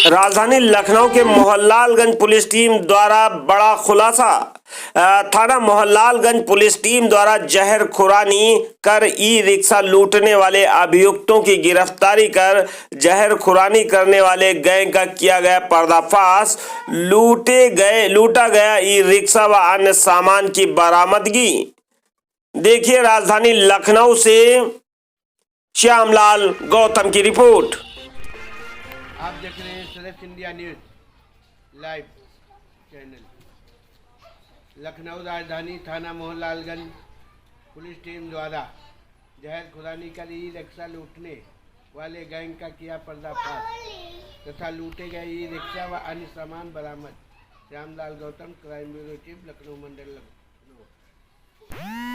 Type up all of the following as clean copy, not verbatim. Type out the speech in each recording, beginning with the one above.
राजधानी लखनऊ के Mohanlalganj police team द्वारा बड़ा खुलासा। थाना मोहनलालगंज पुलिस टीम द्वारा जहर खुरानी कर ई रिक्शा लूटने वाले अभियुक्तों की गिरफ्तारी कर जहर खुरानी करने वाले गैंग का किया गया पर्दाफाश। लूटा गया ई रिक्शा व अन्य सामान की बरामदगी। देखिए राजधानी लखनऊ से श्यामलाल गौतम की रिपोर्ट। आप देख रहे हैं select India news live channel. Lucknow राजधानी थाना मोहनलालगंज पुलिस टीम द्वारा जहर खुरानी कर ई रिक्शा लूटने वाले गैंग का किया पर्दाफाश तथा लूटे गए ई रिक्शा व अन्य सामान बरामद। Shyamlal Gautam, crime bureau chief, Lucknow मंडल लखनऊ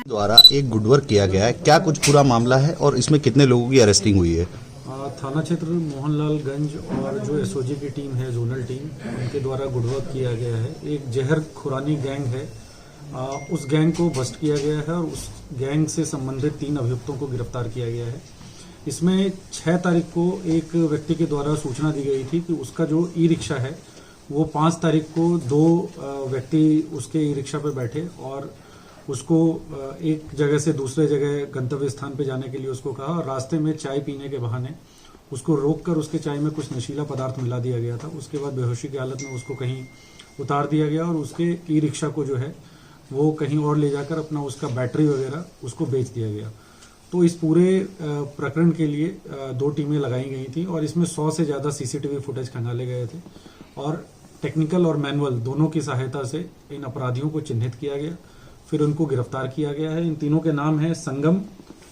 द्वारा एक गुडवर्क किया गया है। क्या कुछ पूरा मामला है और इसमें कितने लोगों की अरेस्टिंग हुई है? थाना क्षेत्र मोहनलालगंज और जो एसओजी की टीम है, जोनल टीम, उनके द्वारा गुडवर्क किया गया है। एक जहर खुरानी गैंग है, उस गैंग को बस्ट किया गया है और उस गैंग से संबंधित 3 अभियुक्तों को गिरफ्तार किया गया है। इसमें 6 तारीख को एक व्यक्ति के द्वारा सूचना दी गई थी कि उसका जो ई रिक्शा है वो 5 तारीख को 2 व्यक्ति उसके ई रिक्शा पर बैठे और उसको एक जगह से दूसरे जगह गंतव्य स्थान पे जाने के लिए उसको कहा और रास्ते में चाय पीने के बहाने उसको रोककर उसके चाय में कुछ नशीला पदार्थ मिला दिया गया था। उसके बाद बेहोशी की हालत में उसको कहीं उतार दिया गया और उसके ई रिक्शा को जो है वो कहीं और ले जाकर अपना उसका बैटरी वगैरह उसको बेच दिया गया। तो इस पूरे प्रकरण के लिए 2 टीमें लगाई गई थी और इसमें 100 से ज़्यादा सीसीटीवी फुटेज खंगाले गए थे और टेक्निकल और मैनुअल दोनों की सहायता से इन अपराधियों को चिन्हित किया गया, फिर उनको गिरफ्तार किया गया है। इन तीनों के नाम है संगम,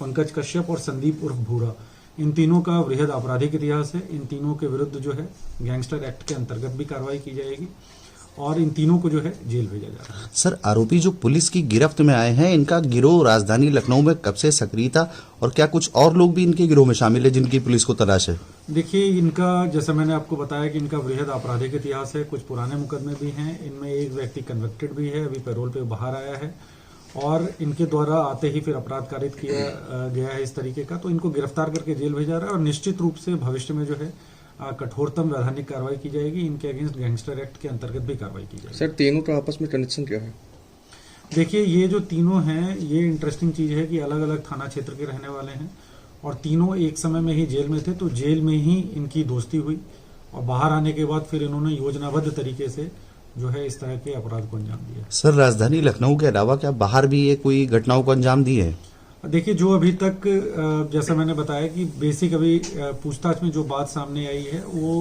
पंकज कश्यप और संदीप उर्फ भूरा। इन तीनों का वृहद आपराधिक इतिहास है। इन तीनों के विरुद्ध जो है गैंगस्टर एक्ट के अंतर्गत भी कार्रवाई की जाएगी और इन तीनों को जो है जेल भेजा जा रहा है। सर, आरोपी जो पुलिस की गिरफ्त में आए हैं, इनका गिरोह राजधानी लखनऊ में कब से सक्रिय था और क्या कुछ और लोग भी इनके गिरोह में शामिल है जिनकी पुलिस को तलाश है? देखिए, इनका जैसा मैंने आपको बताया कि इनका वृहद आपराधिक इतिहास है। कुछ पुराने मुकदमे भी हैं। इनमें एक व्यक्ति कन्विक्टेड भी है, अभी पैरोल पे बाहर आया है और इनके द्वारा आते ही फिर अपराध कारित किया गया है इस तरीके का। तो इनको गिरफ्तार करके जेल भेजा रहा है और निश्चित रूप से भविष्य में जो है कठोरतम वैधानिक कार्रवाई की जाएगी। इनके अगेंस्ट गैंगस्टर एक्ट के अंतर्गत भी कार्रवाई की जाएगी। सर, तीनों का आपस में कनेक्शन क्या है? देखिए, ये जो तीनों हैं, ये इंटरेस्टिंग चीज है कि अलग अलग थाना क्षेत्र के रहने वाले हैं और तीनों एक समय में ही जेल में थे। तो जेल में ही इनकी दोस्ती हुई और बाहर आने के बाद फिर इन्होंने योजनाबद्ध तरीके से जो है इस तरह के अपराध को अंजाम दिया। सर, राजधानी लखनऊ के अलावा क्या बाहर भी ये कोई घटनाओं को अंजाम दिए हैं? देखिए, जो अभी तक जैसा मैंने बताया कि बेसिक अभी पूछताछ में जो बात सामने आई है वो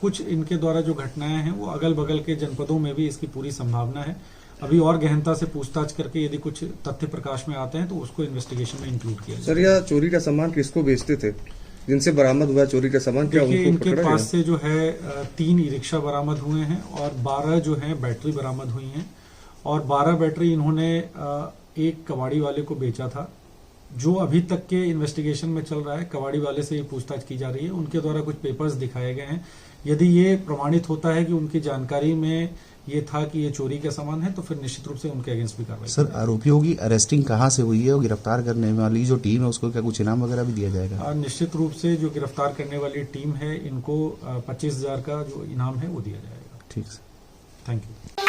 कुछ इनके द्वारा जो घटनाएं हैं वो अगल बगल के जनपदों में भी इसकी पूरी संभावना है। अभी और गहनता से पूछताछ करके यदि कुछ तथ्य प्रकाश में आते हैं तो उसको इन्वेस्टिगेशन में इंक्लूड किया जाए। सर, यह चोरी का सामान किसको बेचते थे जिनसे बरामद हुआ चोरी का सामान? क्या उनको इनके पकड़ा पास गया? से जो है 3 ई रिक्शा बरामद हुए हैं और 12 जो है बैटरी बरामद हुई हैं और 12 बैटरी इन्होंने एक कबाड़ी वाले को बेचा था। जो अभी तक के इन्वेस्टिगेशन में चल रहा है, कबाड़ी वाले से ये पूछताछ की जा रही है। उनके द्वारा कुछ पेपर्स दिखाए गए हैं। यदि ये प्रमाणित होता है कि उनकी जानकारी में ये था कि ये चोरी का सामान है तो फिर निश्चित रूप से उनके अगेंस्ट भी कार्रवाई। सर, आरोपियों की अरेस्टिंग कहाँ से हुई है और गिरफ्तार करने वाली जो टीम है उसको क्या कुछ इनाम वगैरह भी दिया जाएगा? निश्चित रूप से जो गिरफ्तार करने वाली टीम है इनको 25,000 का जो इनाम है वो दिया जाएगा। ठीक है, थैंक यू।